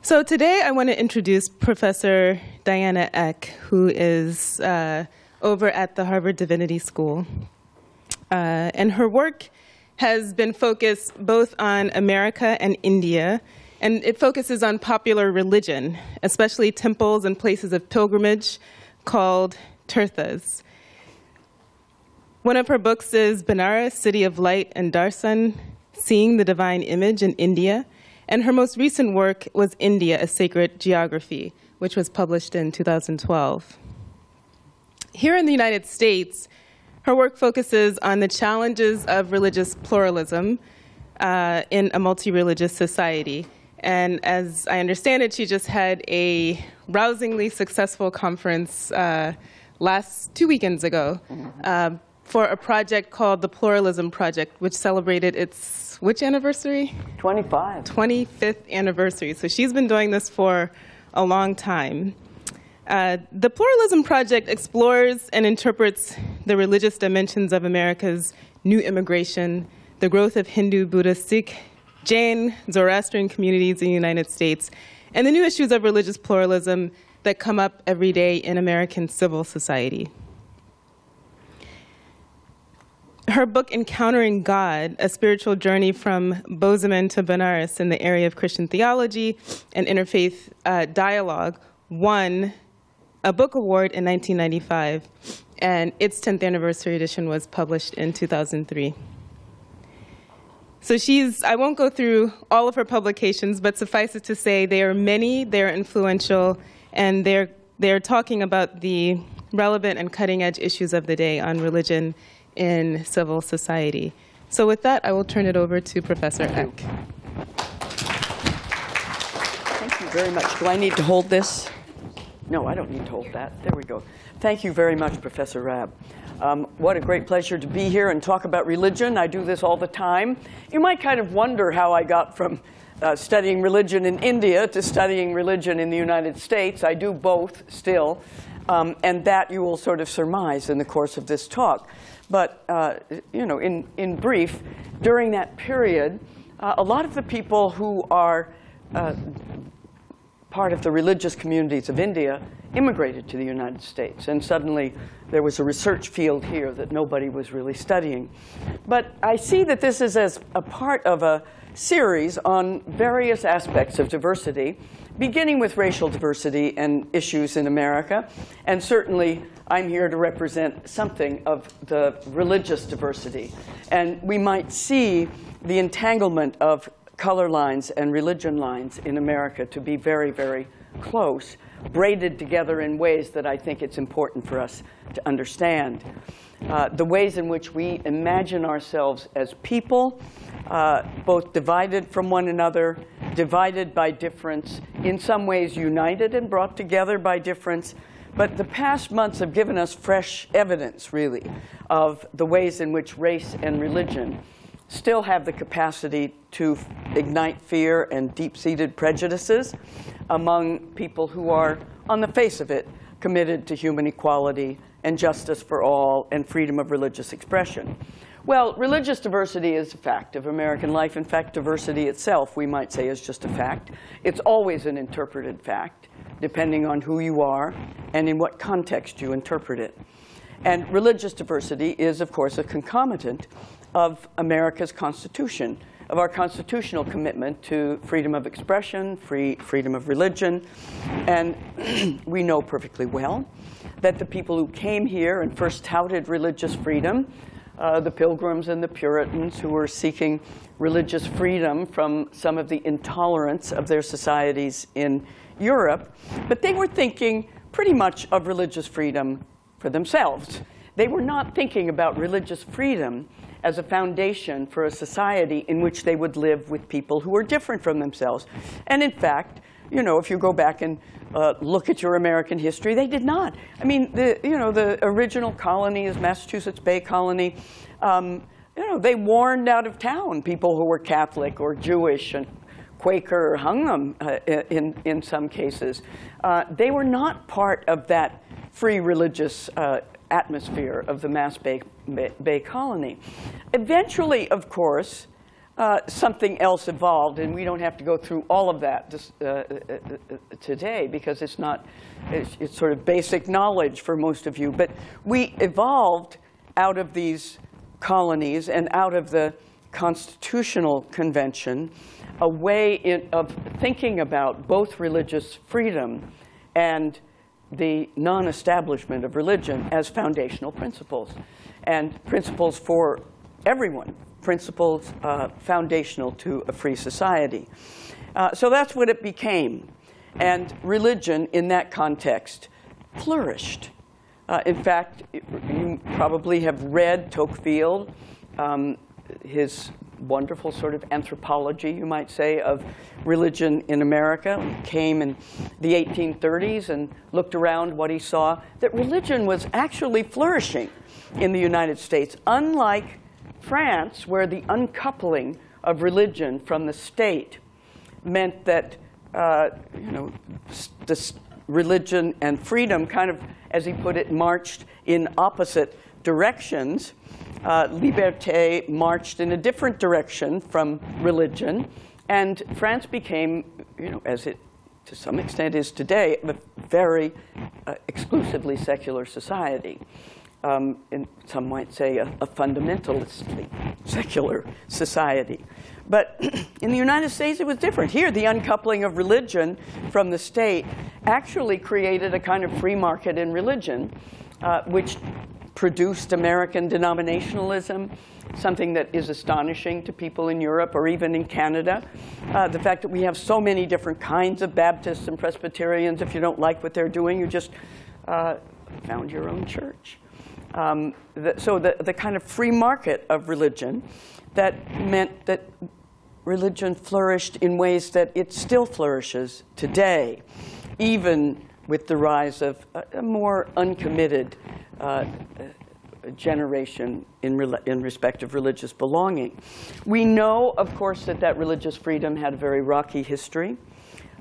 So today I want to introduce Professor Diana Eck, who is over at the Harvard Divinity School. And her work has been focused both on America and India, and it focuses on popular religion, especially temples and places of pilgrimage called tirthas. One of her books is Benares, City of Light and Darshan, Seeing the Divine Image in India. And her most recent work was India, A Sacred Geography, which was published in 2012. Here in the United States, her work focuses on the challenges of religious pluralism in a multi-religious society. And as I understand it, she just had a rousingly successful conference 2 weekends ago for a project called the Pluralism Project, which celebrated its which anniversary? 25th anniversary. So she's been doing this for a long time. The Pluralism Project explores and interprets the religious dimensions of America's new immigration, the growth of Hindu, Buddhist, Sikh, Jain, Zoroastrian communities in the United States, and the new issues of religious pluralism that come up every day in American civil society. Her book, Encountering God, A Spiritual Journey from Bozeman to Benares in the Area of Christian Theology and Interfaith Dialogue, won a book award in 1995, and its 10th anniversary edition was published in 2003. So I won't go through all of her publications, but suffice it to say they are many, they are influential, and they're talking about the relevant and cutting-edge issues of the day on religion in civil society. So with that, I will turn it over to Professor Eck. Thank you very much. Do I need to hold this? No, I don't need to hold that. There we go. Thank you very much, Professor Rabb. What a great pleasure to be here and talk about religion. I do this all the time. You might kind of wonder how I got from studying religion in India to studying religion in the United States. I do both still, and that you will sort of surmise in the course of this talk. But in brief, during that period, a lot of the people who are part of the religious communities of India immigrated to the United States. And suddenly, there was a research field here that nobody was really studying. But I see that this is as a part of a series on various aspects of diversity, beginning with racial diversity and issues in America. And certainly, I'm here to represent something of the religious diversity. And we might see the entanglement of color lines and religion lines in America to be very, very close, braided together in ways that I think it's important for us to understand. The ways in which we imagine ourselves as people, both divided from one another, divided by difference, in some ways united and brought together by difference. But the past months have given us fresh evidence, really, of the ways in which race and religion still have the capacity to ignite fear and deep-seated prejudices among people who are, on the face of it, committed to human equality and justice for all and freedom of religious expression. Well, religious diversity is a fact of American life. In fact, diversity itself, we might say, is just a fact. It's always an interpreted fact, depending on who you are and in what context you interpret it. And religious diversity is, of course, a concomitant of America's Constitution, of our constitutional commitment to freedom of expression, freedom of religion. And we know perfectly well that the people who came here and first touted religious freedom, the Pilgrims and the Puritans who were seeking religious freedom from some of the intolerance of their societies in Europe, but they were thinking pretty much of religious freedom for themselves. They were not thinking about religious freedom as a foundation for a society in which they would live with people who were different from themselves. And in fact, if you go back and look at your American history, they did not. I mean, the original colonies, Massachusetts Bay Colony, they warned out of town people who were Catholic or Jewish and Quaker, or hung them in some cases. They were not part of that free religious atmosphere of the Mass Bay Colony. Eventually, of course, something else evolved, and we don't have to go through all of that today because it's sort of basic knowledge for most of you. But we evolved out of these colonies and out of the Constitutional Convention a way of thinking about both religious freedom and the non-establishment of religion as foundational principles, and principles for everyone, principles foundational to a free society. So that's what it became. And religion, in that context, flourished. In fact, you probably have read Tocqueville, his wonderful sort of anthropology, you might say, of religion in America. He came in the 1830s and looked around what he saw, that religion was actually flourishing in the United States, unlike France, where the uncoupling of religion from the state meant that religion and freedom kind of, as he put it, marched in opposite directions. Liberté marched in a different direction from religion, and France became, as it to some extent is today, a very exclusively secular society. And some might say a fundamentalistly secular society. But in the United States, it was different. Here, the uncoupling of religion from the state actually created a kind of free market in religion, which produced American denominationalism, something that is astonishing to people in Europe or even in Canada. The fact that we have so many different kinds of Baptists and Presbyterians, if you don't like what they're doing, you just found your own church. So the kind of free market of religion that meant that religion flourished in ways that it still flourishes today, even with the rise of a more uncommitted generation in respect of religious belonging. We know, of course, that religious freedom had a very rocky history.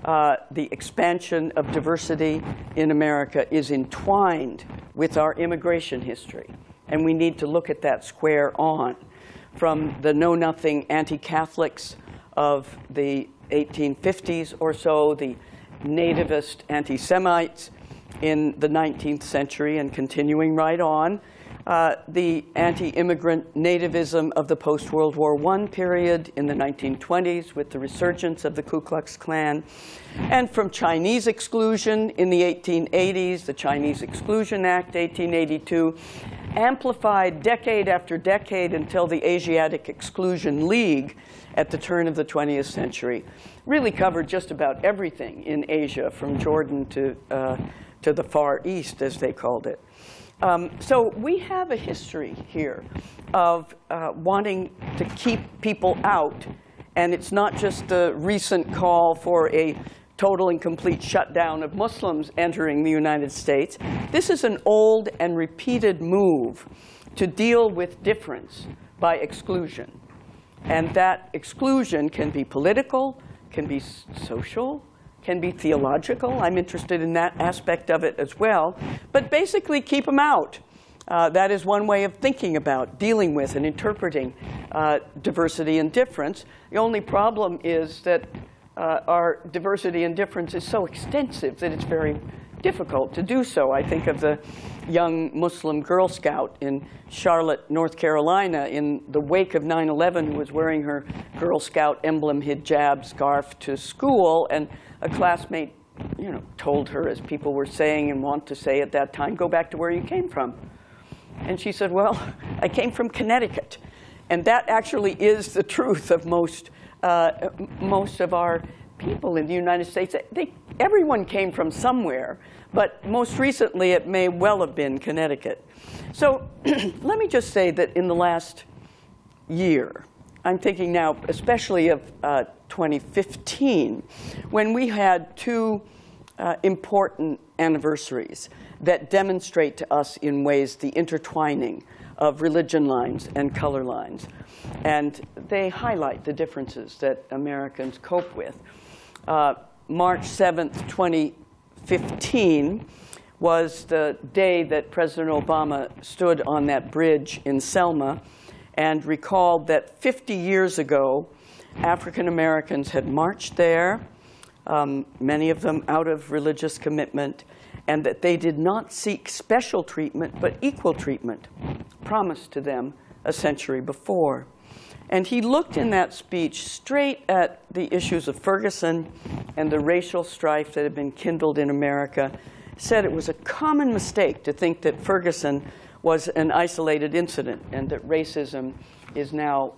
The expansion of diversity in America is entwined with our immigration history, and we need to look at that square on. From the know-nothing anti-Catholics of the 1850s or so, the nativist anti-Semites in the 19th century and continuing right on, the anti-immigrant nativism of the post-World War I period in the 1920s with the resurgence of the Ku Klux Klan, and from Chinese exclusion in the 1880s, the Chinese Exclusion Act, 1882, amplified decade after decade until the Asiatic Exclusion League at the turn of the 20th century really covered just about everything in Asia, from Jordan to the Far East, as they called it. So we have a history here of wanting to keep people out. And it's not just the recent call for a total and complete shutdown of Muslims entering the United States. This is an old and repeated move to deal with difference by exclusion. And that exclusion can be political, can be social, can be theological. I'm interested in that aspect of it as well. But basically, keep them out. That is one way of thinking about, dealing with, and interpreting diversity and difference. The only problem is that our diversity and difference is so extensive that it's very difficult to do so. I think of the young Muslim Girl Scout in Charlotte, North Carolina, in the wake of 9/11, who was wearing her Girl Scout emblem hijab scarf to school, and a classmate, told her, as people were saying and want to say at that time, "Go back to where you came from." And she said, "Well, I came from Connecticut." And that actually is the truth of most of our people in the United States. Everyone came from somewhere, but most recently it may well have been Connecticut. So let me just say that in the last year, I'm thinking now especially of 2015, when we had two important anniversaries that demonstrate to us in ways the intertwining of religion lines and color lines. And they highlight the differences that Americans cope with. March 7th, 2015 was the day that President Obama stood on that bridge in Selma and recalled that 50 years ago, African Americans had marched there, many of them out of religious commitment, and that they did not seek special treatment, but equal treatment promised to them a century before. And he looked in that speech straight at the issues of Ferguson and the racial strife that had been kindled in America, said it was a common mistake to think that Ferguson was an isolated incident and that racism is now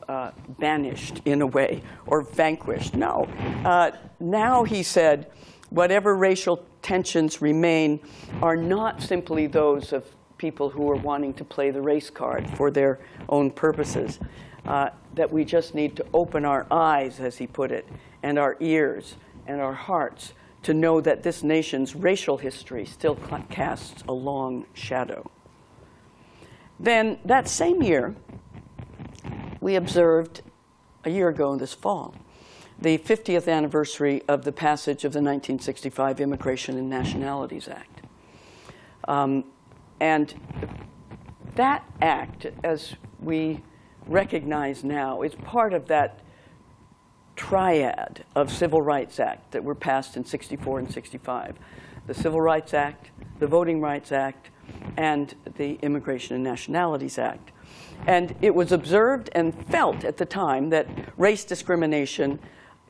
banished in a way or vanquished. No. Now, he said, whatever racial tensions remain are not simply those of people who are wanting to play the race card for their own purposes, that we just need to open our eyes, as he put it, and our ears and our hearts to know that this nation's racial history still casts a long shadow. Then that same year, we observed, a year ago this fall, the 50th anniversary of the passage of the 1965 Immigration and Nationalities Act. And that act, as we recognize now, is part of that triad of Civil Rights Act that were passed in 64 and 65. The Civil Rights Act, the Voting Rights Act, and the Immigration and Nationalities Act. And it was observed and felt at the time that race discrimination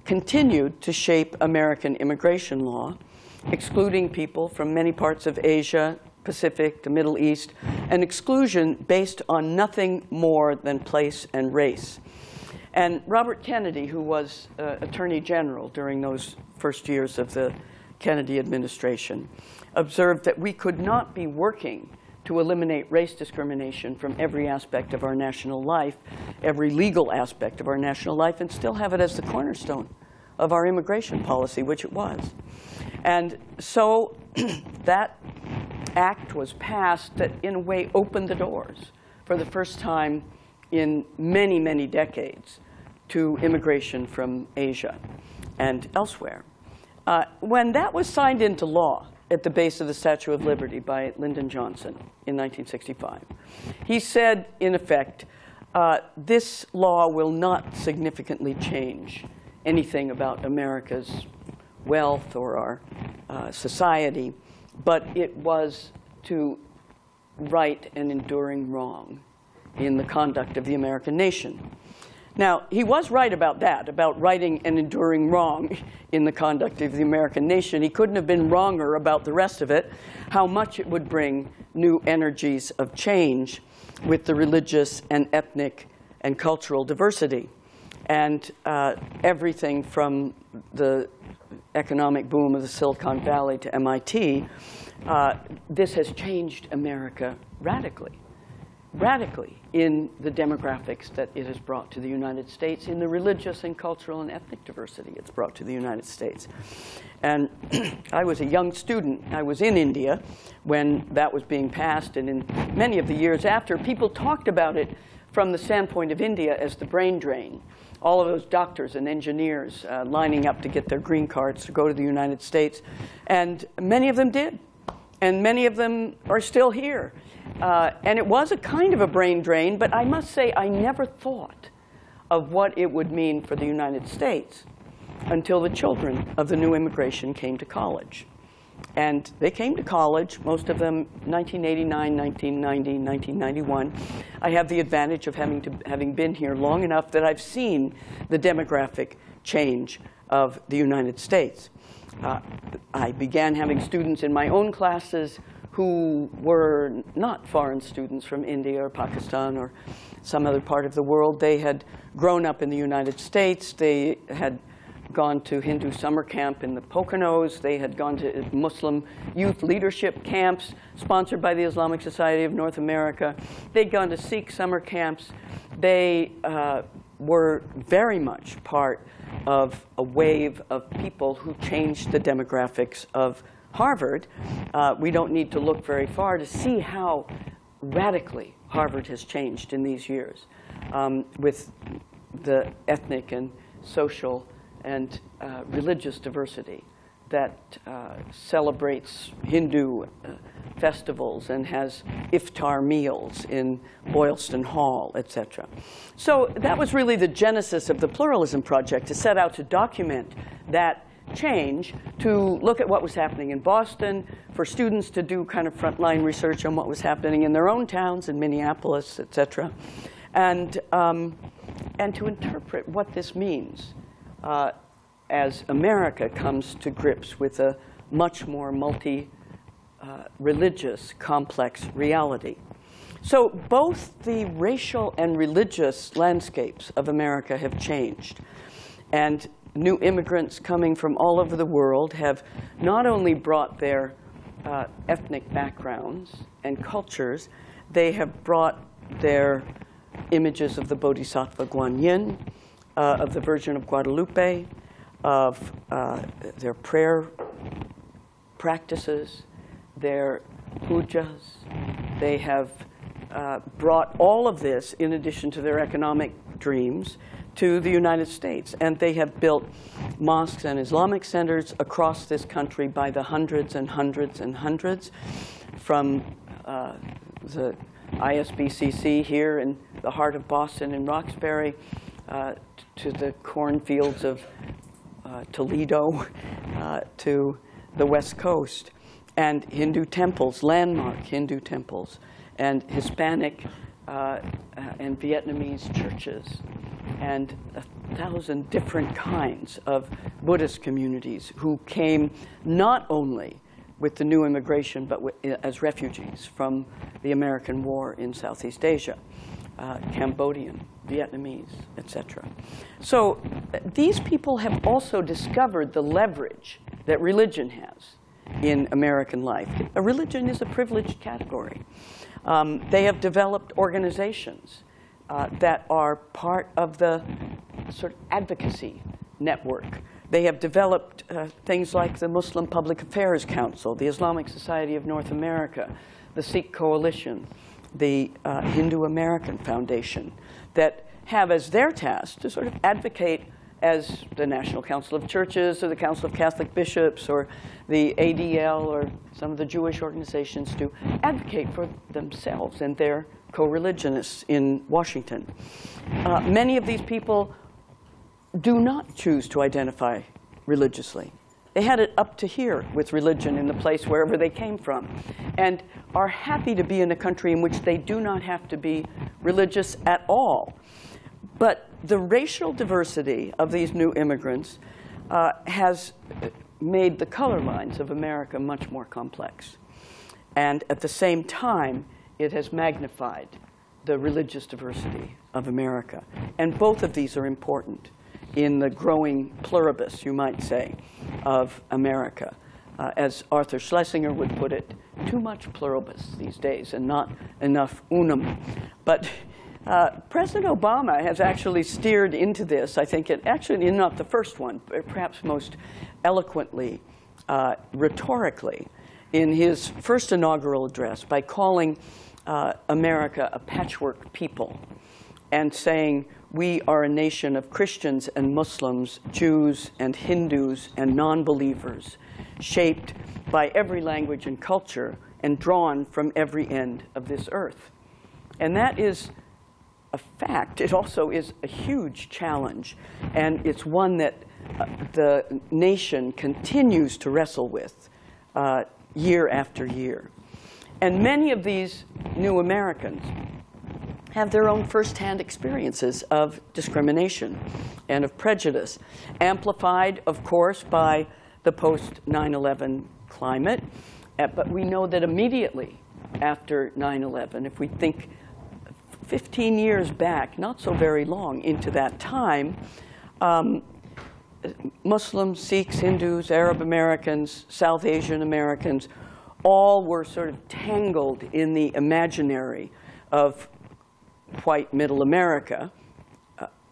continued to shape American immigration law, excluding people from many parts of Asia, Pacific, the Middle East, an exclusion based on nothing more than place and race. And Robert Kennedy, who was Attorney General during those first years of the Kennedy administration, observed that we could not be working to eliminate race discrimination from every aspect of our national life, every legal aspect of our national life, and still have it as the cornerstone of our immigration policy, which it was. And so that act was passed that, in a way, opened the doors for the first time in many, many decades to immigration from Asia and elsewhere. When that was signed into law at the base of the Statue of Liberty by Lyndon Johnson in 1965, he said, in effect, this law will not significantly change anything about America's wealth or our society, but it was to right an enduring wrong in the conduct of the American nation. Now, he was right about that, about righting an enduring wrong in the conduct of the American nation. He couldn't have been wronger about the rest of it, how much it would bring new energies of change with the religious and ethnic and cultural diversity. And everything from the economic boom of the Silicon Valley to MIT, this has changed America radically in the demographics that it has brought to the United States, in the religious and cultural and ethnic diversity it's brought to the United States. And I was a young student. I was in India when that was being passed, and in many of the years after, people talked about it from the standpoint of India as the brain drain. All of those doctors and engineers lining up to get their green cards to go to the United States. And many of them did. And many of them are still here. And it was a kind of a brain drain, but I must say I never thought of what it would mean for the United States until the children of the new immigration came to college. And they came to college, most of them 1989, 1990, 1991. I have the advantage of having been here long enough that I've seen the demographic change of the United States. I began having students in my own classes who were not foreign students from India or Pakistan or some other part of the world. They had grown up in the United States. They had gone to Hindu summer camp in the Poconos. They had gone to Muslim youth leadership camps sponsored by the Islamic Society of North America. They'd gone to Sikh summer camps. They were very much part of a wave of people who changed the demographics of Harvard. We don't need to look very far to see how radically Harvard has changed in these years with the ethnic and social and religious diversity that celebrates Hindu, festivals and has iftar meals in Wasserstein Hall, etc. So that was really the genesis of the Pluralism Project, to set out to document that change, to look at what was happening in Boston, for students to do kind of frontline research on what was happening in their own towns, in Minneapolis, etc., and to interpret what this means as America comes to grips with a much more multi-religious, complex reality. So both the racial and religious landscapes of America have changed. And new immigrants coming from all over the world have not only brought their ethnic backgrounds and cultures, they have brought their images of the Bodhisattva Guanyin, of the Virgin of Guadalupe, of their prayer practices, their pujas. They have brought all of this, in addition to their economic dreams, to the United States. And they have built mosques and Islamic centers across this country by the hundreds and hundreds and hundreds, from the ISBCC here in the heart of Boston in Roxbury to the cornfields of Toledo to the West Coast, and Hindu temples, landmark Hindu temples, and Hispanic and Vietnamese churches, and 1,000 different kinds of Buddhist communities who came not only with the new immigration, but as refugees from the American war in Southeast Asia, Cambodian, Vietnamese, etc. So these people have also discovered the leverage that religion has in American life. A religion is a privileged category. They have developed organizations that are part of the sort of advocacy network. They have developed things like the Muslim Public Affairs Council, the Islamic Society of North America, the Sikh Coalition, the Hindu American Foundation, that have as their task to sort of advocate, as the National Council of Churches or the Council of Catholic Bishops or the ADL or some of the Jewish organizations, to advocate for themselves and their co-religionists in Washington. Many of these people do not choose to identify religiously. They had it up to here with religion in the place wherever they came from, and are happy to be in a country in which they do not have to be religious at all. But the racial diversity of these new immigrants has made the color lines of America much more complex. And at the same time, it has magnified the religious diversity of America. And both of these are important in the growing pluribus, you might say, of America. As Arthur Schlesinger would put it, too much pluribus these days and not enough unum. But President Obama has actually steered into this, I think, actually not the first one, but perhaps most eloquently, rhetorically, in his first inaugural address, by calling America a patchwork people and saying, we are a nation of Christians and Muslims, Jews and Hindus and non-believers, shaped by every language and culture and drawn from every end of this earth. And that is a fact. It also is a huge challenge, and it's one that the nation continues to wrestle with year after year. And many of these new Americans have their own firsthand experiences of discrimination and of prejudice, amplified, of course, by the post-9/11 climate. But we know that immediately after 9/11, if we think 15 years back, not so very long into that time, Muslims, Sikhs, Hindus, Arab Americans, South Asian Americans, all were sort of tangled in the imaginary of white middle America,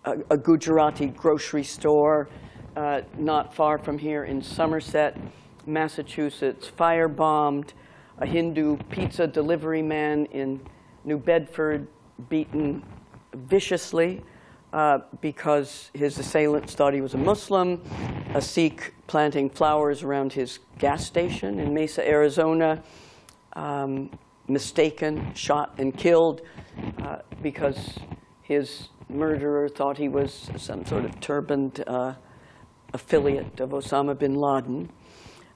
a Gujarati grocery store not far from here in Somerset, Massachusetts, firebombed, a Hindu pizza delivery man in New Bedford beaten viciously because his assailants thought he was a Muslim, a Sikh planting flowers around his gas station in Mesa, Arizona, mistaken, shot and killed because his murderer thought he was some sort of turbaned affiliate of Osama bin Laden.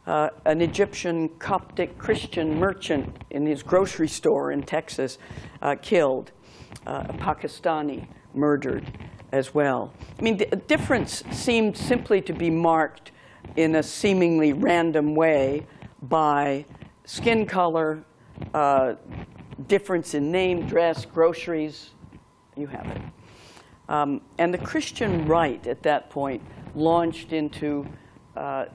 An Egyptian Coptic Christian merchant in his grocery store in Texas killed. A Pakistani murdered as well. I mean, the difference seemed simply to be marked in a seemingly random way by skin color, difference in name, dress, groceries, you have it. And the Christian right at that point launched into a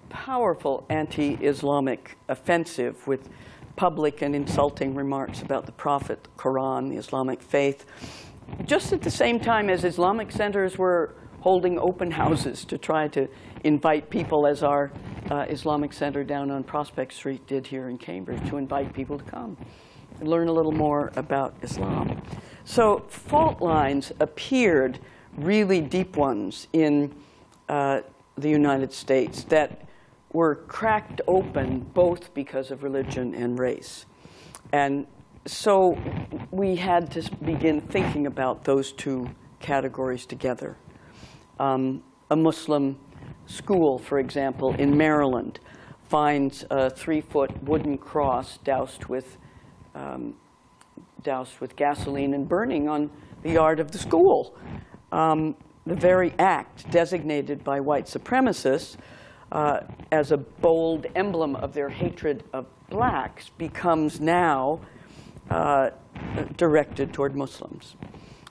powerful anti-Islamic offensive with public and insulting remarks about the Prophet, the Quran, the Islamic faith, just at the same time as Islamic centers were holding open houses to try to invite people, as our Islamic center down on Prospect Street did here in Cambridge, to invite people to come and learn a little more about Islam. So fault lines appeared, really deep ones, in the United States that were cracked open both because of religion and race. And so we had to begin thinking about those two categories together. A Muslim school, for example, in Maryland, finds a 3-foot wooden cross doused with gasoline and burning on the yard of the school. The very act designated by white supremacists as a bold emblem of their hatred of blacks becomes now directed toward Muslims.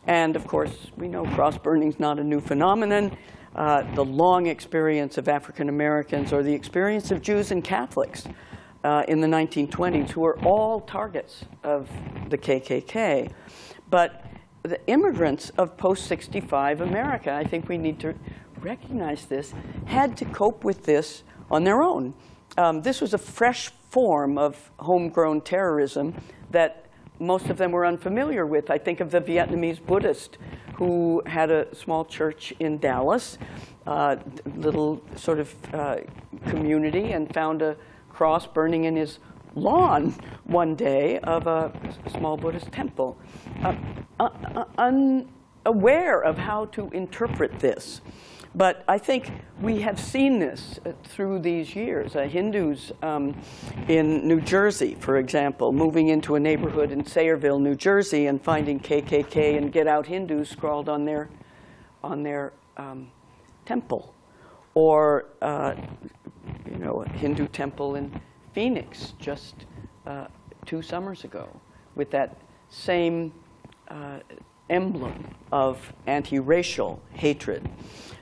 And of course, we know cross burning is not a new phenomenon. The long experience of African Americans, or the experience of Jews and Catholics in the 1920s, who were all targets of the KKK. But the immigrants of post-65 America, I think we need to recognize this, had to cope with this on their own. This was a fresh form of homegrown terrorism that most of them were unfamiliar with. I think of the Vietnamese Buddhist who had a small church in Dallas, little sort of community, and found a cross burning in his lawn one day of a small Buddhist temple, unaware of how to interpret this. But I think we have seen this through these years. Hindus in New Jersey, for example, moving into a neighborhood in Sayreville, New Jersey, and finding KKK and Get Out Hindus scrawled on their temple. Or you know, a Hindu temple in Phoenix just 2 summers ago with that same emblem of anti-racial hatred.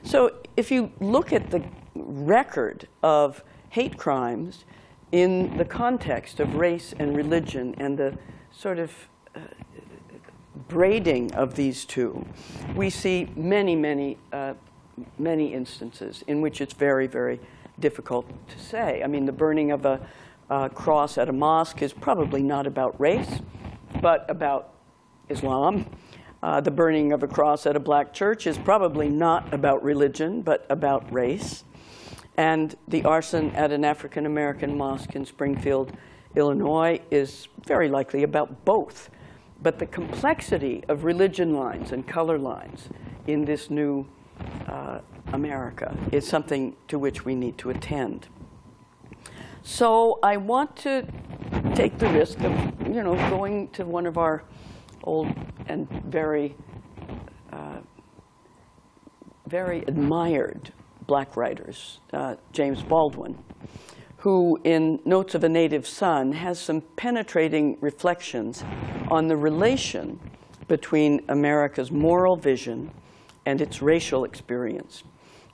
So if you look at the record of hate crimes in the context of race and religion and the sort of braiding of these two, we see many, many, many instances in which it's very, very difficult to say. I mean, the burning of a cross at a mosque is probably not about race, but about Islam. The burning of a cross at a black church is probably not about religion, but about race. And the arson at an African-American mosque in Springfield, Illinois, is very likely about both. But the complexity of religion lines and color lines in this new America is something to which we need to attend. So I want to take the risk of, you know, going to one of our old and very, very admired black writers, James Baldwin, who in Notes of a Native Son has some penetrating reflections on the relation between America's moral vision and its racial experience.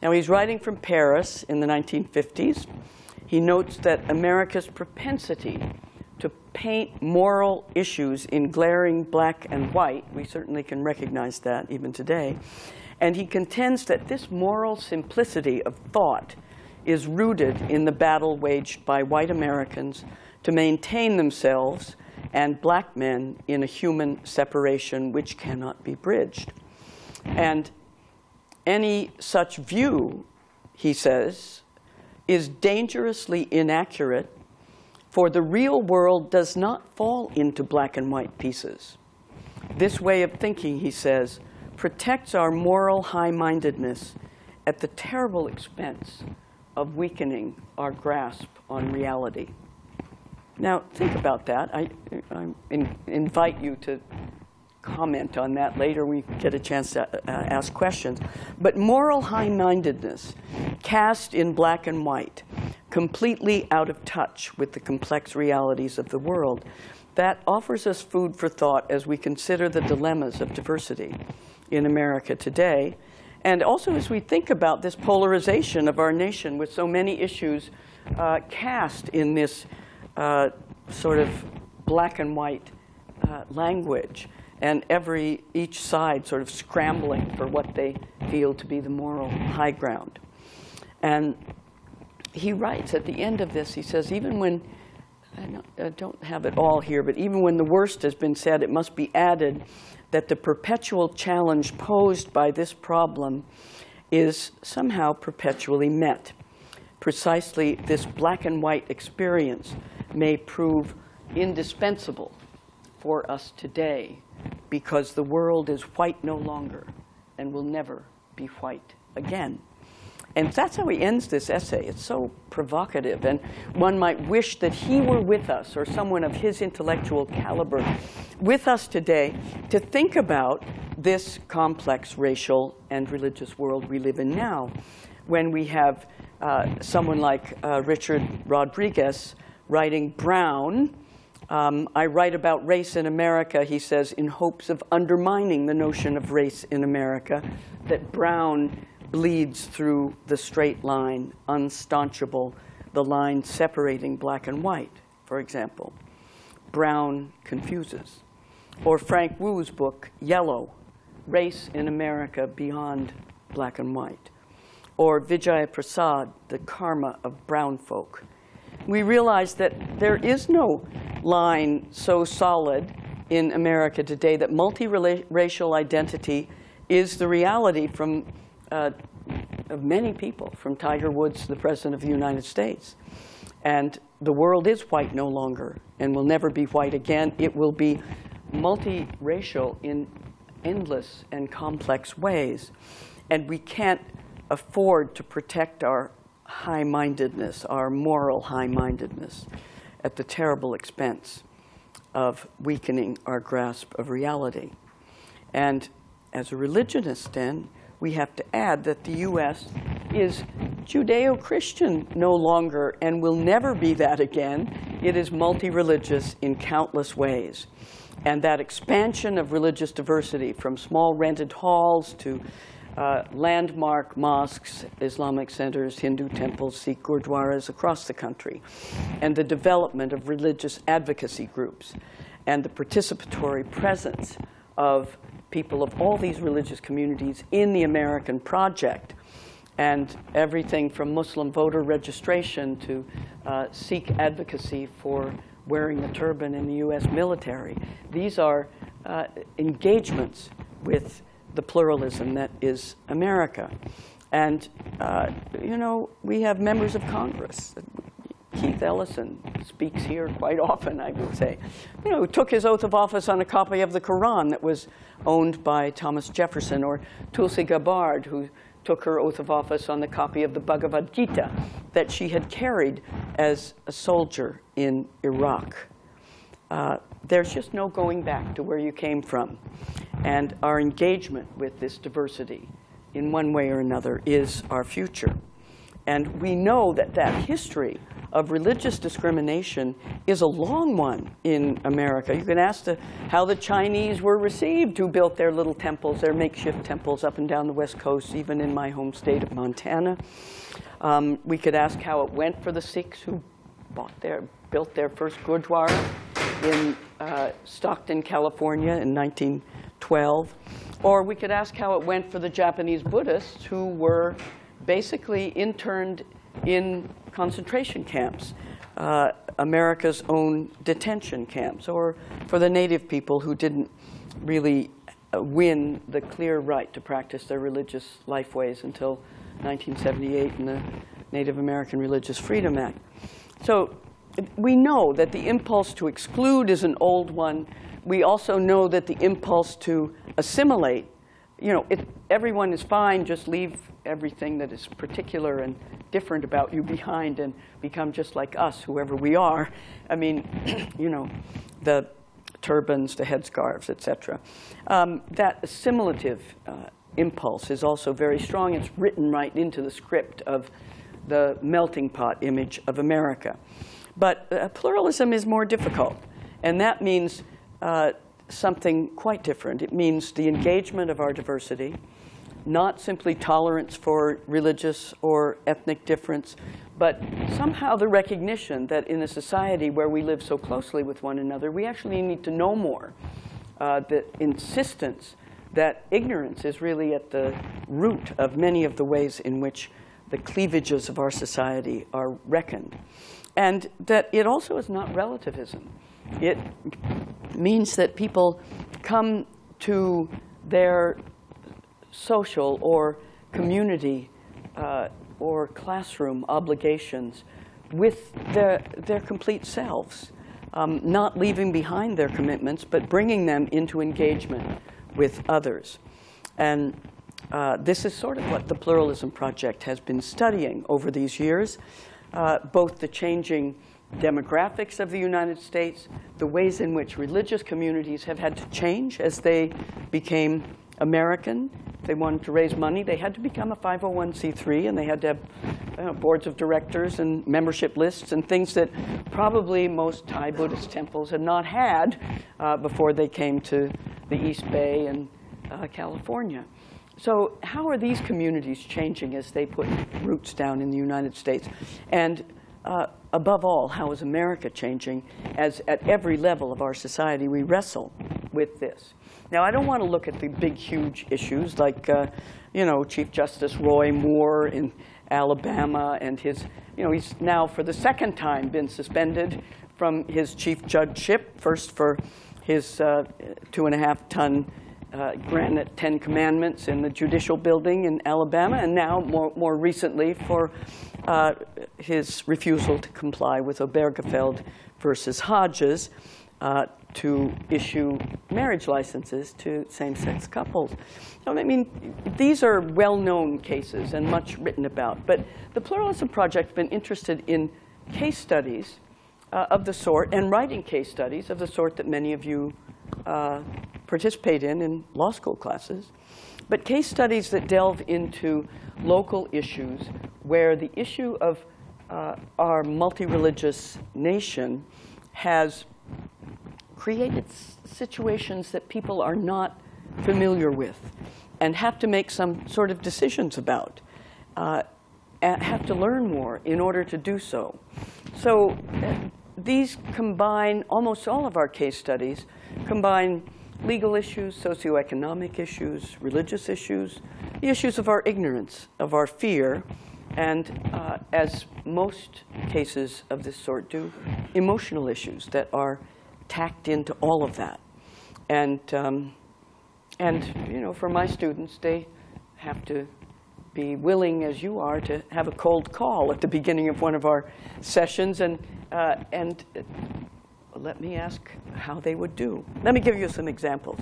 Now, he's writing from Paris in the 1950s. He notes that America's propensity to paint moral issues in glaring black and white, we certainly can recognize that even today, and he contends that this moral simplicity of thought is rooted in the battle waged by white Americans to maintain themselves and black men in a human separation which cannot be bridged. And any such view, he says, is dangerously inaccurate For the real world does not fall into black and white pieces. This way of thinking, he says, protects our moral high-mindedness at the terrible expense of weakening our grasp on reality. Now, think about that. I invite you to comment on that later. We get a chance to ask questions. But moral high-mindedness, cast in black and white, completely out of touch with the complex realities of the world, that offers us food for thought as we consider the dilemmas of diversity in America today, and also as we think about this polarization of our nation with so many issues cast in this sort of black and white language, and each side sort of scrambling for what they feel to be the moral high ground. And he writes at the end of this, he says, even when, I don't have it all here, but even when the worst has been said, it must be added that the perpetual challenge posed by this problem is somehow perpetually met. Precisely this black and white experience may prove indispensable for us today because the world is white no longer and will never be white again. And that's how he ends this essay. It's so provocative. And one might wish that he were with us, or someone of his intellectual caliber, with us today to think about this complex racial and religious world we live in now, when we have someone like Richard Rodriguez writing Brown. I write about race in America, he says, in hopes of undermining the notion of race in America, that Brown bleeds through the straight line, unstaunchable, the line separating black and white, for example. Brown confuses. Or Frank Wu's book, Yellow, Race in America Beyond Black and White. Or Vijaya Prasad, The Karma of Brown Folk. We realize that there is no line so solid in America today that multiracial identity is the reality of many people, from Tiger Woods, the President of the United States. And the world is white no longer and will never be white again. It will be multiracial in endless and complex ways. And we can't afford to protect our high-mindedness, our moral high-mindedness, at the terrible expense of weakening our grasp of reality. And as a religionist, then, we have to add that the U.S. is Judeo-Christian no longer and will never be that again. It is multi-religious in countless ways. And that expansion of religious diversity, from small rented halls to landmark mosques, Islamic centers, Hindu temples, Sikh gurdwaras across the country, and the development of religious advocacy groups, and the participatory presence of people of all these religious communities in the American project, and everything from Muslim voter registration to Sikh advocacy for wearing the turban in the U.S. military. These are engagements with the pluralism that is America. And, you know, we have members of Congress. Keith Ellison speaks here quite often, I would say, you know, who took his oath of office on a copy of the Quran that was owned by Thomas Jefferson, or Tulsi Gabbard, who took her oath of office on the copy of the Bhagavad Gita that she had carried as a soldier in Iraq. There's just no going back to where you came from. And our engagement with this diversity, in one way or another, is our future. And we know that that history of religious discrimination is a long one in America. You can ask how the Chinese were received, who built their little temples, their makeshift temples up and down the West Coast, even in my home state of Montana. We could ask how it went for the Sikhs, who built their first gurdwara in Stockton, California in 1912. Or we could ask how it went for the Japanese Buddhists, who were basically interned in concentration camps, America's own detention camps, or for the native people who didn't really win the clear right to practice their religious lifeways until 1978 in the Native American Religious Freedom Act. So we know that the impulse to exclude is an old one. We also know that the impulse to assimilate, everyone is fine, just leave everything that is particular and different about you behind and become just like us, whoever we are. I mean, the turbans, the headscarves, etc. That assimilative impulse is also very strong. It's written right into the script of the melting pot image of America. But pluralism is more difficult, and that means something quite different. It means the engagement of our diversity, not simply tolerance for religious or ethnic difference, but somehow the recognition that in a society where we live so closely with one another, we actually need to know more. The insistence that ignorance is really at the root of many of the ways in which the cleavages of our society are reckoned. And that it also is not relativism. It means that people come to their social or community or classroom obligations with their complete selves, not leaving behind their commitments, but bringing them into engagement with others. And this is sort of what the Pluralism Project has been studying over these years, both the changing demographics of the United States, the ways in which religious communities have had to change as they became American. If they wanted to raise money, they had to become a 501c3, and they had to have boards of directors and membership lists and things that probably most Thai Buddhist temples had not had before they came to the East Bay and California. So how are these communities changing as they put roots down in the United States? And above all, how is America changing as at every level of our society we wrestle with this? Now, I don't want to look at the big, huge issues like, Chief Justice Roy Moore in Alabama and his, he's now for the second time been suspended from his chief judgeship, first for his 2.5-ton granite 10 Commandments in the Judicial Building in Alabama, and now more recently for his refusal to comply with Obergefell versus Hodges to issue marriage licenses to same-sex couples. I mean, these are well-known cases and much written about, but the Pluralism Project's been interested in case studies of the sort, and writing case studies of the sort that many of you participate in law school classes, but case studies that delve into local issues where the issue of our multi-religious nation has created situations that people are not familiar with and have to make some sort of decisions about, and have to learn more in order to do so. So these combine, almost all of our case studies combine legal issues, socioeconomic issues, religious issues, the issues of our ignorance, of our fear, and as most cases of this sort do, emotional issues that are tacked into all of that. And for my students, they have to be willing, as you are, to have a cold call at the beginning of one of our sessions and let me ask how they would do. Let me give you some examples.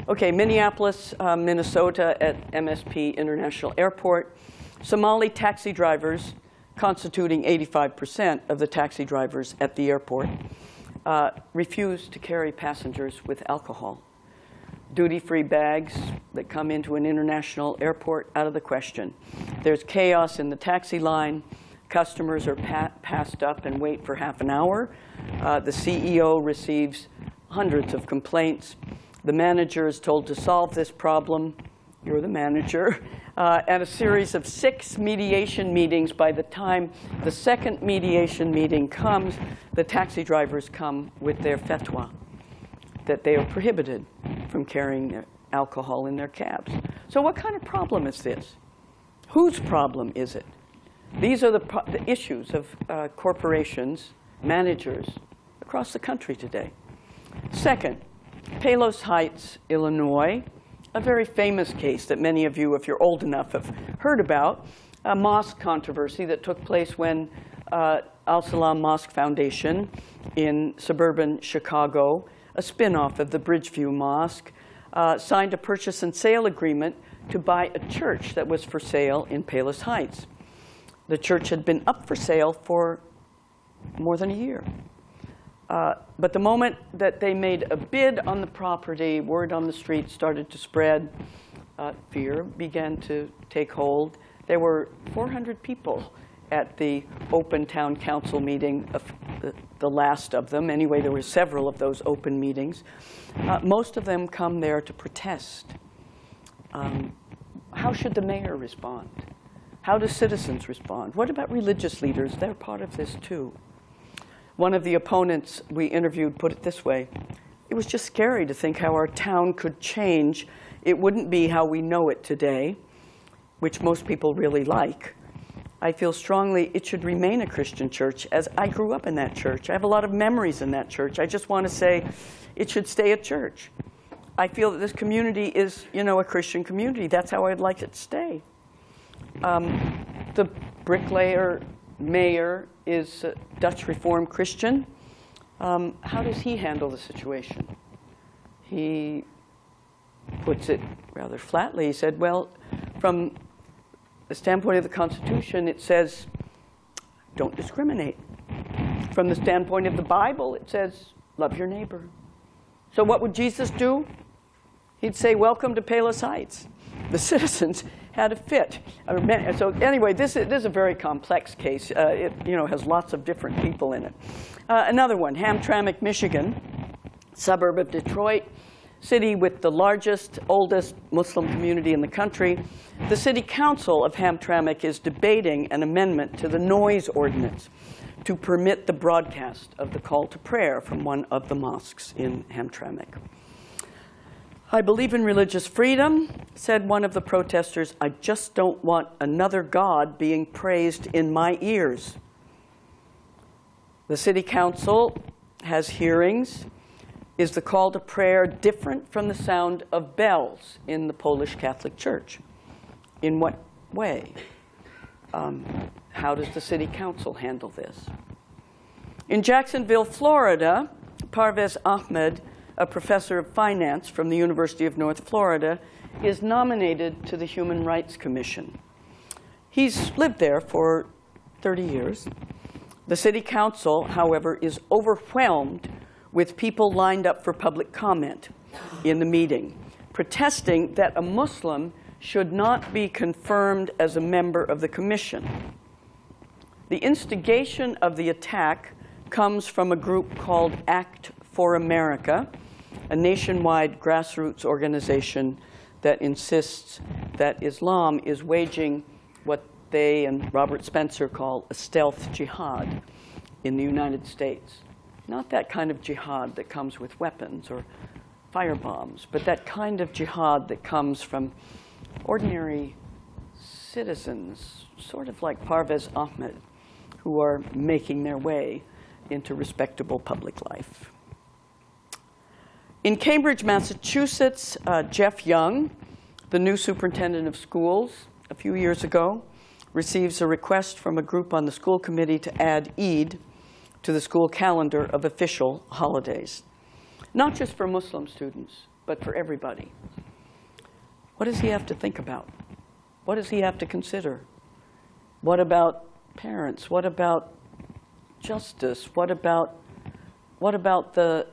Okay, Minneapolis, Minnesota at MSP International Airport. Somali taxi drivers, constituting 85% of the taxi drivers at the airport, refused to carry passengers with alcohol. Duty-free bags that come into an international airport, out of the question. There's chaos in the taxi line. Customers are passed up and wait for half an hour. The CEO receives hundreds of complaints. The manager is told to solve this problem. You're the manager. And a series of 6 mediation meetings. By the time the second mediation meeting comes, the taxi drivers come with their fatwa that they are prohibited from carrying alcohol in their cabs. So what kind of problem is this? Whose problem is it? These are the issues of corporations, managers across the country today. Second, Palos Heights, Illinois, a very famous case that many of you, if you're old enough, have heard about, a mosque controversy that took place when Al-Salam Mosque Foundation in suburban Chicago, a spin-off of the Bridgeview Mosque, signed a purchase and sale agreement to buy a church that was for sale in Palos Heights. The church had been up for sale for more than a year. But the moment that they made a bid on the property, word on the street started to spread. Fear began to take hold. There were 400 people at the open town council meeting, the last of them. Anyway, there were several of those open meetings. Most of them come there to protest. How should the mayor respond? How do citizens respond? What about religious leaders? They're part of this too. One of the opponents we interviewed put it this way: it was just scary to think how our town could change. It wouldn't be how we know it today, which most people really like. I feel strongly it should remain a Christian church, as I grew up in that church. I have a lot of memories in that church. I just want to say it should stay a church. I feel that this community is, a Christian community. That's how I'd like it to stay. The bricklayer mayor is a Dutch Reformed Christian. How does he handle the situation? He puts it rather flatly. He said, well, from the standpoint of the Constitution, it says, don't discriminate. From the standpoint of the Bible, it says, love your neighbor. So what would Jesus do? He'd say, welcome to Palos Heights. The citizens had a fit. So anyway, this is a very complex case. It has lots of different people in it. Another one, Hamtramck, Michigan, suburb of Detroit, city with the largest, oldest Muslim community in the country. The city council of Hamtramck is debating an amendment to the noise ordinance to permit the broadcast of the call to prayer from one of the mosques in Hamtramck. I believe in religious freedom, said one of the protesters. I just don't want another God being praised in my ears. The city council has hearings. Is the call to prayer different from the sound of bells in the Polish Catholic Church? In what way? How does the city council handle this? In Jacksonville, Florida, Parvez Ahmed, a professor of finance from the University of North Florida, is nominated to the Human Rights Commission. He's lived there for 30 years. The city council, however, is overwhelmed with people lined up for public comment in the meeting, protesting that a Muslim should not be confirmed as a member of the commission. The instigation of the attack comes from a group called Act for America, a nationwide grassroots organization that insists that Islam is waging what they and Robert Spencer call a stealth jihad in the United States. Not that kind of jihad that comes with weapons or firebombs, but that kind of jihad that comes from ordinary citizens, sort of like Parvez Ahmed, who are making their way into respectable public life. In Cambridge, Massachusetts, Jeff Young, the new superintendent of schools a few years ago, receives a request from a group on the school committee to add Eid to the school calendar of official holidays. Not just for Muslim students, but for everybody. What does he have to think about? What does he have to consider? What about parents? What about justice? What about the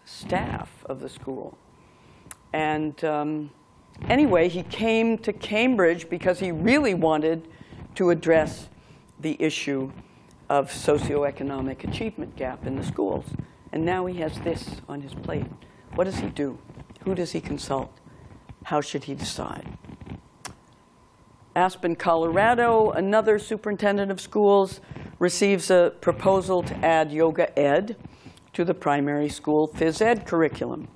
staff of the school? And anyway, he came to Cambridge because he really wanted to address the issue of socioeconomic achievement gap in the schools. And now he has this on his plate. What does he do? Who does he consult? How should he decide? Aspen, Colorado, another superintendent of schools, receives a proposal to add yoga ed to the primary school phys ed curriculum,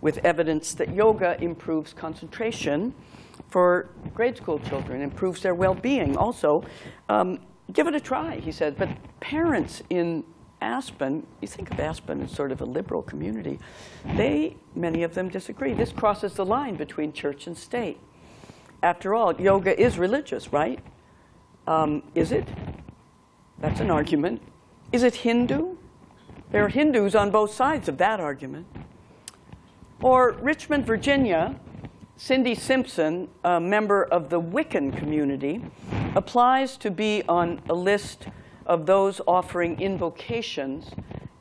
with evidence that yoga improves concentration for grade school children, improves their well-being. Also, give it a try, he said. But parents in Aspen, you think of Aspen as sort of a liberal community, many of them disagree. This crosses the line between church and state. After all, yoga is religious, right? Is it? That's an argument. Is it Hindu? There are Hindus on both sides of that argument. Or Richmond, Virginia, Cindy Simpson, a member of the Wiccan community, applies to be on a list of those offering invocations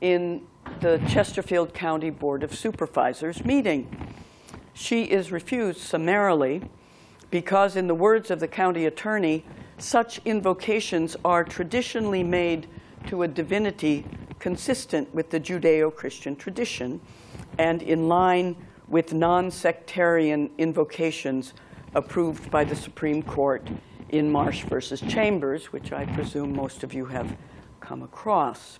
in the Chesterfield County Board of Supervisors meeting. She is refused summarily because, in the words of the county attorney, such invocations are traditionally made to a divinity consistent with the Judeo-Christian tradition and in line with non-sectarian invocations approved by the Supreme Court in Marsh versus Chambers, which I presume most of you have come across.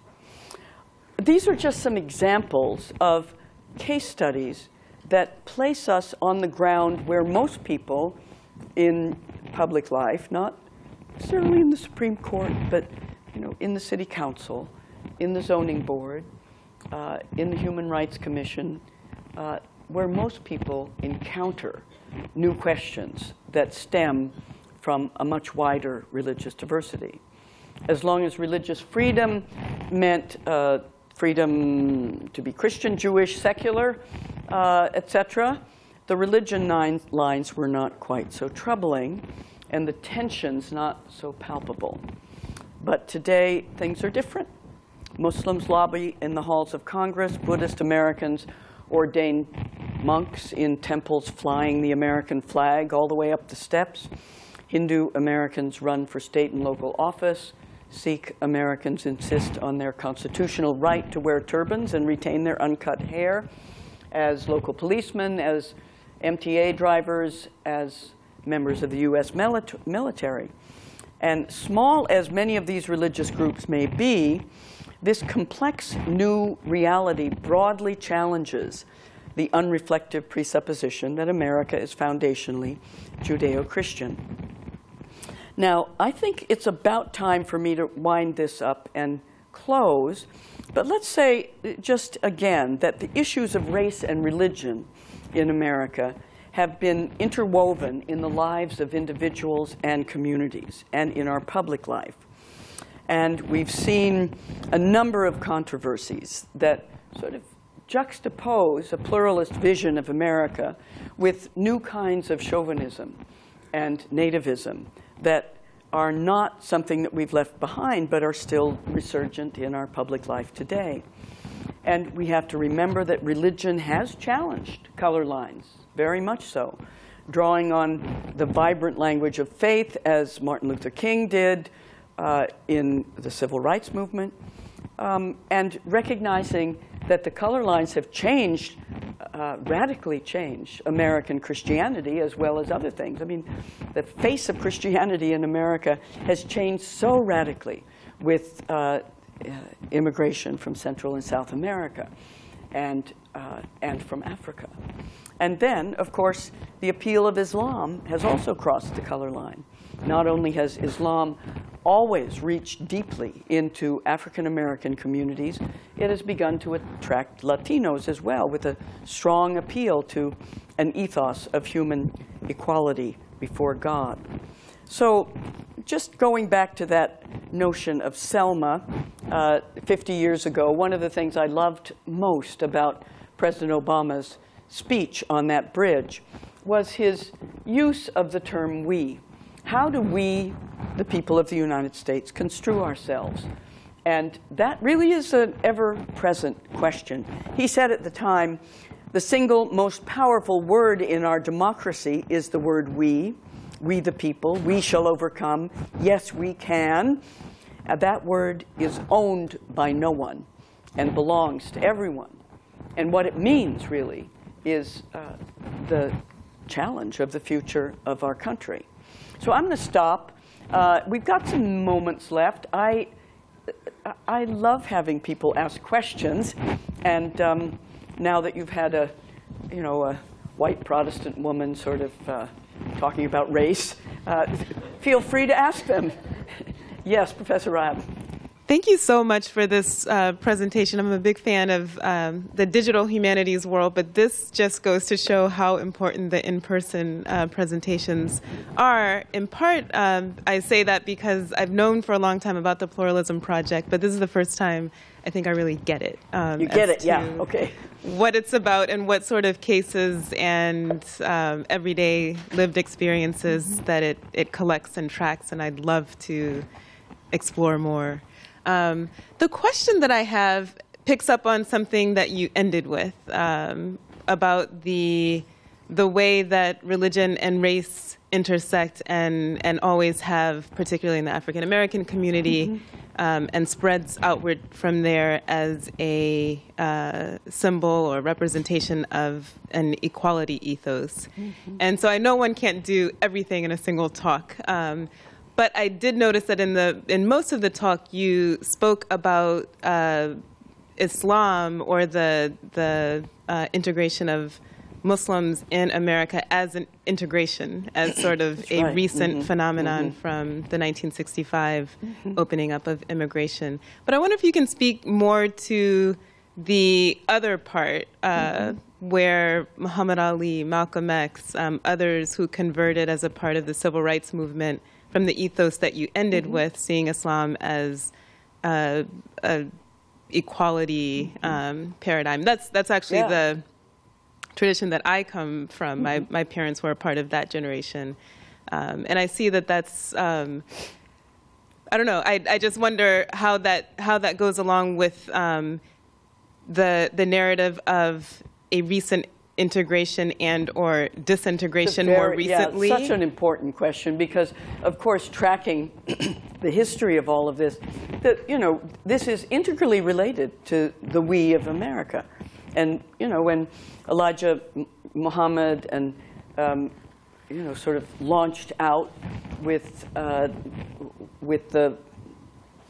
These are just some examples of case studies that place us on the ground where most people in public life, not necessarily in the Supreme Court, but in the City Council, in the Zoning Board, in the Human Rights Commission, where most people encounter new questions that stem from a much wider religious diversity. As long as religious freedom meant freedom to be Christian, Jewish, secular, etc., the religion lines were not quite so troubling, and the tensions not so palpable. But today, things are different. Muslims lobby in the halls of Congress. Buddhist Americans ordain monks in temples flying the American flag all the way up the steps. Hindu Americans run for state and local office. Sikh Americans insist on their constitutional right to wear turbans and retain their uncut hair as local policemen, as MTA drivers, as members of the U.S. military. And small as many of these religious groups may be, this complex new reality broadly challenges the unreflective presupposition that America is foundationally Judeo-Christian. Now, I think it's about time for me to wind this up and close. But let's say just again that the issues of race and religion in America have been interwoven in the lives of individuals and communities and in our public life. And we've seen a number of controversies that sort of juxtapose a pluralist vision of America with new kinds of chauvinism and nativism that are not something that we've left behind, but are still resurgent in our public life today. And we have to remember that religion has challenged color lines, very much so, drawing on the vibrant language of faith, as Martin Luther King did in the Civil Rights Movement, and recognizing that the color lines have changed, radically changed American Christianity as well as other things. I mean, the face of Christianity in America has changed so radically with immigration from Central and South America and from Africa. And then, of course, the appeal of Islam has also crossed the color line. Not only has Islam always reached deeply into African American communities, it has begun to attract Latinos as well, with a strong appeal to an ethos of human equality before God. So just going back to that notion of Selma 50 years ago, one of the things I loved most about President Obama's speech on that bridge was his use of the term we. How do we, the people of the United States, construe ourselves? And that really is an ever-present question. He said at the time, the single most powerful word in our democracy is the word we the people, we shall overcome, yes, we can. And that word is owned by no one and belongs to everyone. And what it means, really, is the challenge of the future of our country. So I'm going to stop. We've got some moments left. I love having people ask questions, and now that you've had a white Protestant woman sort of talking about race, feel free to ask them. Yes, Professor Raab. Thank you so much for this presentation. I'm a big fan of the digital humanities world, but this just goes to show how important the in-person presentations are. In part, I say that because I've known for a long time about the Pluralism Project, but this is the first time I think I really get it. You get it, yeah, okay. What it's about and what sort of cases and everyday lived experiences that it collects and tracks, and I'd love to explore more. The question that I have picks up on something that you ended with about the way that religion and race intersect and always have, particularly in the African American community, and spreads outward from there as a symbol or representation of an equality ethos. And so I know one can't do everything in a single talk. But I did notice that in most of the talk, you spoke about Islam or the integration of Muslims in America as an integration, as sort of a recent phenomenon from the 1965 opening up of immigration. But I wonder if you can speak more to the other part, where Muhammad Ali, Malcolm X, others who converted as a part of the civil rights movement from the ethos that you ended with, seeing Islam as a equality paradigm. That's actually the tradition that I come from. My parents were a part of that generation. And I see that that's, I don't know, I just wonder how that goes along with the narrative of a recent integration and or disintegration more recently? Yeah, such an important question because, of course, tracking the history of all of this, this is integrally related to the we of America. And, when Elijah Muhammad and, sort of launched out with the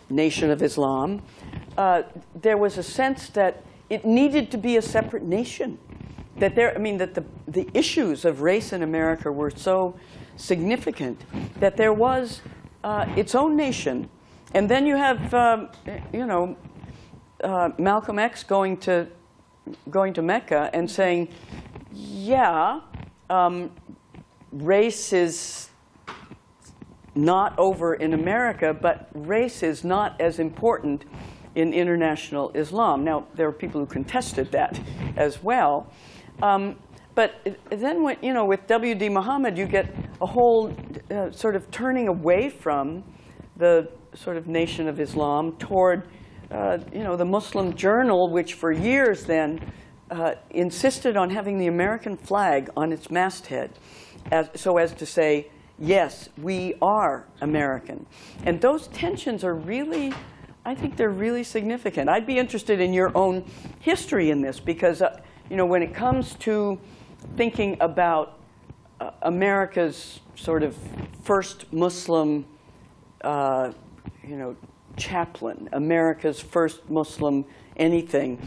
Nation of Islam, there was a sense that it needed to be a separate nation. That the issues of race in America were so significant that there was its own nation. And then you have, Malcolm X going to Mecca and saying, race is not over in America, but race is not as important in international Islam. Now, there are people who contested that as well. But then, with W.D. Muhammad, you get a whole sort of turning away from the sort of Nation of Islam toward, the Muslim Journal, which for years then insisted on having the American flag on its masthead, so as to say, yes, we are American. And those tensions are really, I think they're really significant. I'd be interested in your own history in this because, when it comes to thinking about America's sort of first Muslim, chaplain, America's first Muslim anything,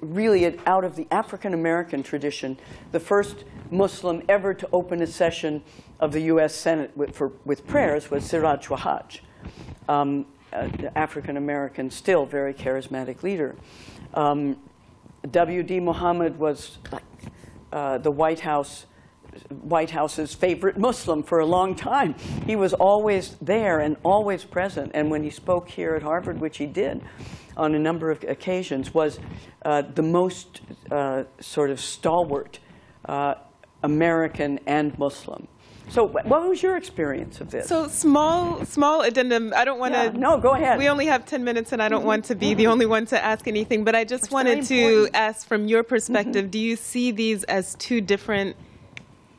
really out of the African American tradition, the first Muslim ever to open a session of the U.S. Senate with prayers was Siraj Wahhaj, African American, still very charismatic leader. W.D. Muhammad was the White House's favorite Muslim for a long time. He was always there and always present. And when he spoke here at Harvard, which he did on a number of occasions, was the most sort of stalwart American and Muslim. So what was your experience of this? So small addendum. I don't want to. No, go ahead. We only have 10 minutes, and I don't want to be the only one to ask anything. But I just wanted to ask, from your perspective, do you see these as two different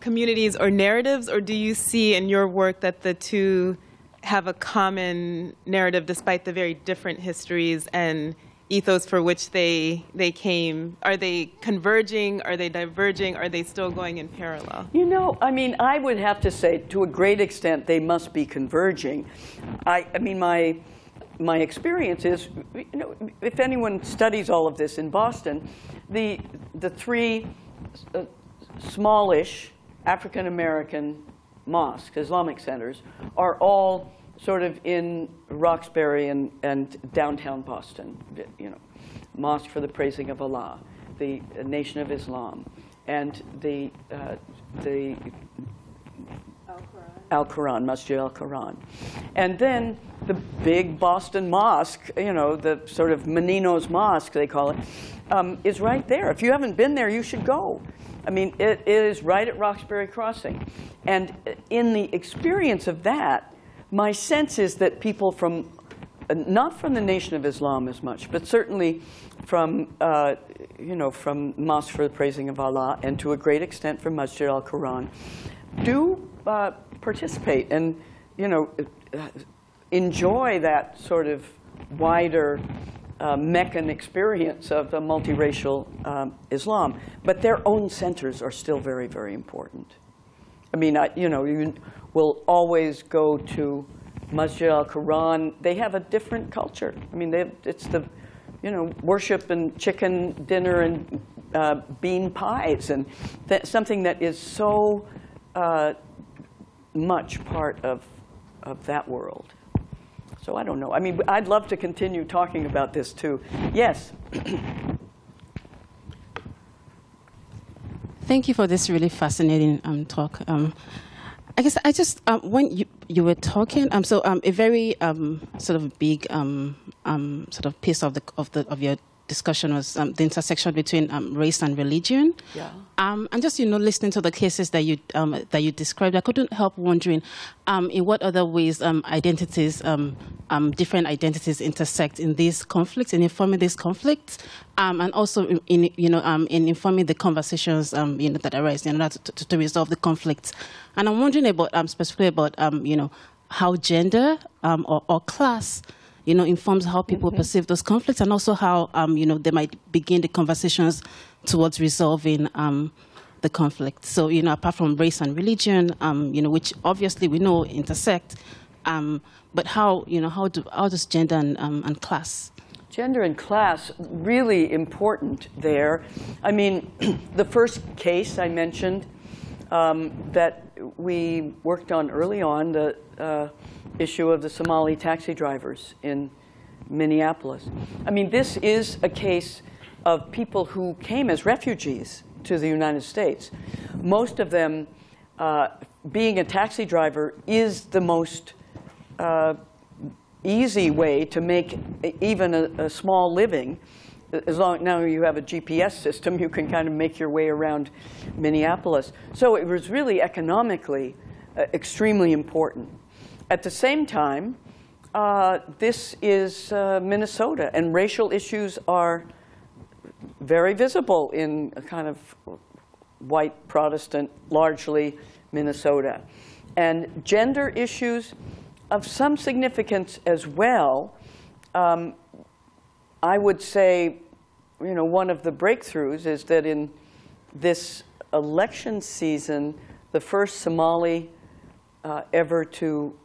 communities or narratives, or do you see in your work that the two have a common narrative despite the very different histories and ethos for which they came? Are they converging? Are they diverging? Are they still going in parallel? I would have to say, to a great extent, they must be converging. My experience is, if anyone studies all of this in Boston, the three smallish African American mosques, Islamic centers, are all sort of in Roxbury and downtown Boston, Mosque for the Praising of Allah, the Nation of Islam, and the Al-Quran, Masjid Al-Quran. And then the big Boston Mosque, the sort of Menino's Mosque, they call it, is right there. If you haven't been there, you should go. I mean, it is right at Roxbury Crossing. And in the experience of that, my sense is that people from, not from the Nation of Islam as much, but certainly from, from Mosque for the Praising of Allah, and to a great extent from Masjid Al-Quran, do participate and, enjoy that sort of wider Meccan experience of the multiracial Islam. But their own centers are still very, very important. I mean, you will always go to Masjid Al-Quran. They have a different culture. I mean, it's the, worship and chicken dinner and bean pies, and something that is so much part of that world. So I don't know. I mean, I'd love to continue talking about this too. Yes. Thank you for this really fascinating talk. I guess I just when you were talking, a very sort of big sort of piece of your discussion was the intersection between race and religion. Yeah. And just listening to the cases that you described, I couldn't help wondering in what other ways identities, different identities intersect in these conflicts, in informing these conflicts, and also in informing the conversations that arise to resolve the conflicts. And I'm wondering about specifically about how gender or class informs how people perceive those conflicts, and also how they might begin the conversations towards resolving the conflict. So apart from race and religion, which obviously we know intersect, but how does gender and class? Gender and class, really important there. I mean, the first case I mentioned that we worked on early on, the issue of the Somali taxi drivers in Minneapolis. I mean, this is a case of people who came as refugees to the United States. Most of them, being a taxi driver is the most easy way to make even a small living. As long now you have a GPS system, you can kind of make your way around Minneapolis. So it was really economically extremely important. At the same time, this is Minnesota, and racial issues are very visible in a kind of white Protestant, largely Minnesota. And gender issues of some significance as well. I would say, one of the breakthroughs is that in this election season, the first Somali ever to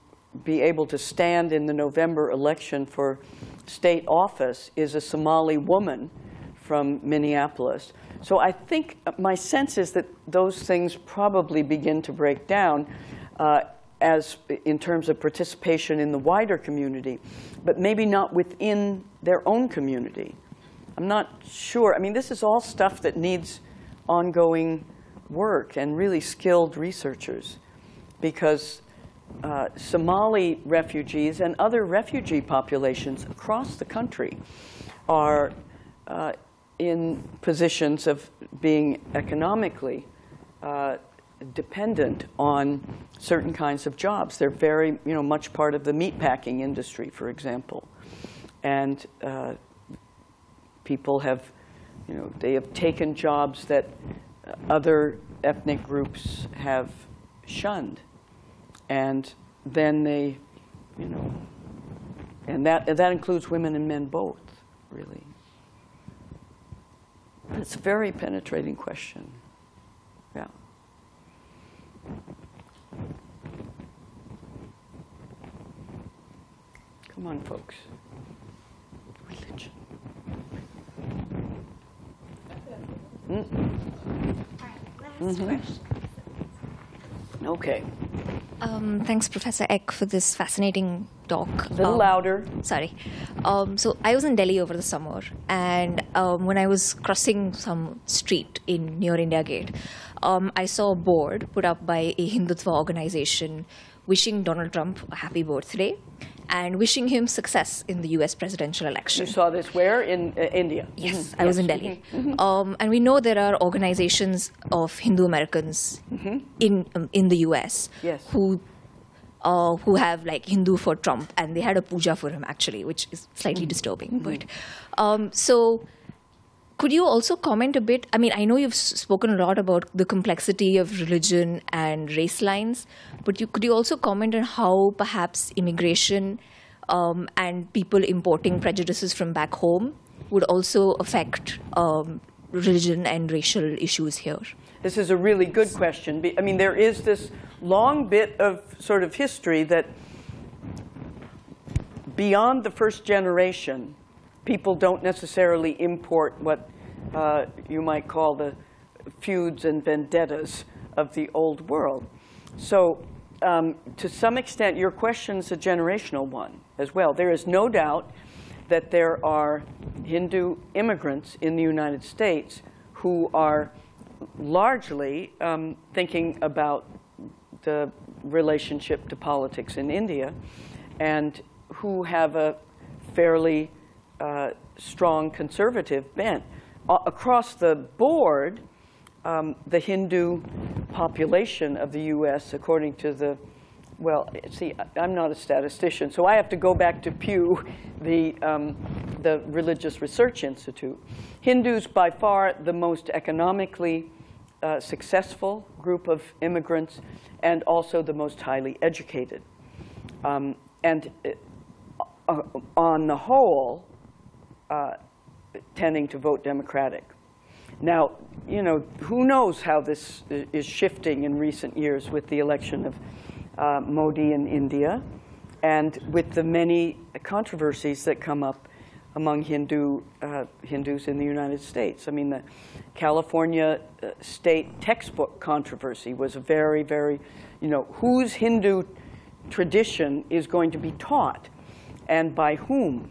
be able to stand in the November election for state office is a Somali woman from Minneapolis. So I think my sense is that those things probably begin to break down as in terms of participation in the wider community, but maybe not within their own community. I'm not sure. I mean, this is all stuff that needs ongoing work and really skilled researchers, because Somali refugees and other refugee populations across the country are in positions of being economically dependent on certain kinds of jobs. They're very, much part of the meatpacking industry, for example. And people have, they have taken jobs that other ethnic groups have shunned. And then they, and that includes women and men both, really. It's a very penetrating question. Yeah. Come on, folks. Religion. All right, last question. Okay. Thanks, Professor Eck, for this fascinating talk. A little louder. Sorry. So I was in Delhi over the summer, and when I was crossing some street near India Gate, I saw a board put up by a Hindutva organization wishing Donald Trump a happy birthday and wishing him success in the U.S. presidential election. You saw this where? In India? Yes, I was in Delhi. And we know there are organizations of Hindu Americans in the U.S. who have like Hindu for Trump, and they had a puja for him actually, which is slightly disturbing. But so could you also comment a bit? I mean, I know you've spoken a lot about the complexity of religion and race lines, but could you also comment on how perhaps immigration and people importing prejudices from back home would also affect religion and racial issues here? This is a really good question. I mean, there is this long bit of sort of history that beyond the first generation, people don't necessarily import what you might call the feuds and vendettas of the old world. So to some extent, your question's a generational one as well. There is no doubt that there are Hindu immigrants in the United States who are largely thinking about the relationship to politics in India, and who have a fairly strong conservative bent. Across the board, the Hindu population of the U.S., according to the, well, see, I'm not a statistician, so I have to go back to Pew, the Religious Research Institute. Hindus, by far the most economically successful group of immigrants, and also the most highly educated. And on the whole, tending to vote Democratic. Now, you know, who knows how this is shifting in recent years with the election of Modi in India, and with the many controversies that come up among Hindus in the United States. I mean, the California state textbook controversy was a very, very, you know, whose Hindu tradition is going to be taught and by whom?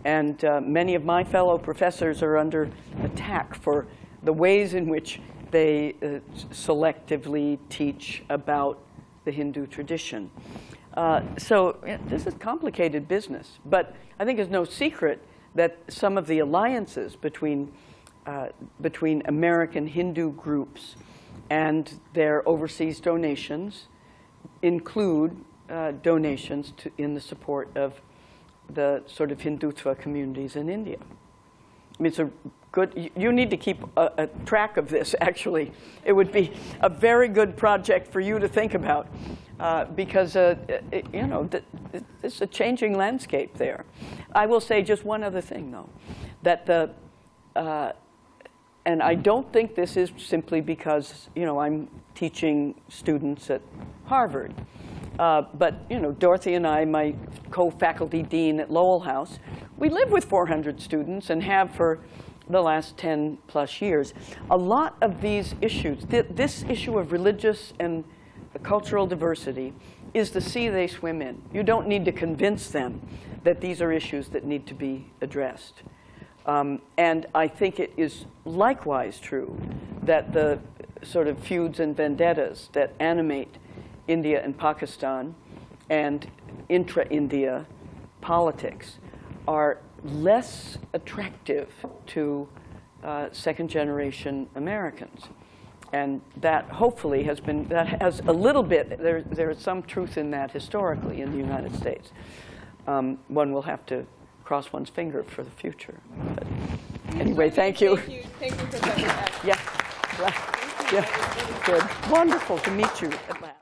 And many of my fellow professors are under attack for the ways in which they selectively teach about the Hindu tradition. So this is complicated business. But I think it's no secret that some of the alliances between American Hindu groups and their overseas donations include donations in the support of the sort of Hindutva communities in India. I mean, it's a good, you need to keep a track of this, actually. It would be a very good project for you to think about because, you know, it's a changing landscape there. I will say just one other thing, though, that and I don't think this is simply because, you know, I'm teaching students at Harvard. But, you know, Dorothy and I, my co-faculty dean at Lowell House, we live with 400 students and have for the last 10 plus years. A lot of these issues, this issue of religious and cultural diversity is the sea they swim in. You don't need to convince them that these are issues that need to be addressed. And I think it is likewise true that the sort of feuds and vendettas that animate India and Pakistan and intra-India politics are less attractive to second-generation Americans. And that hopefully has been, that has a little bit, there is some truth in that historically in the United States. One will have to cross one's finger for the future. But anyway, thank you. Thank you. Thank you, Professor Eck. Yeah. Yeah. Good. Wonderful to meet you at last.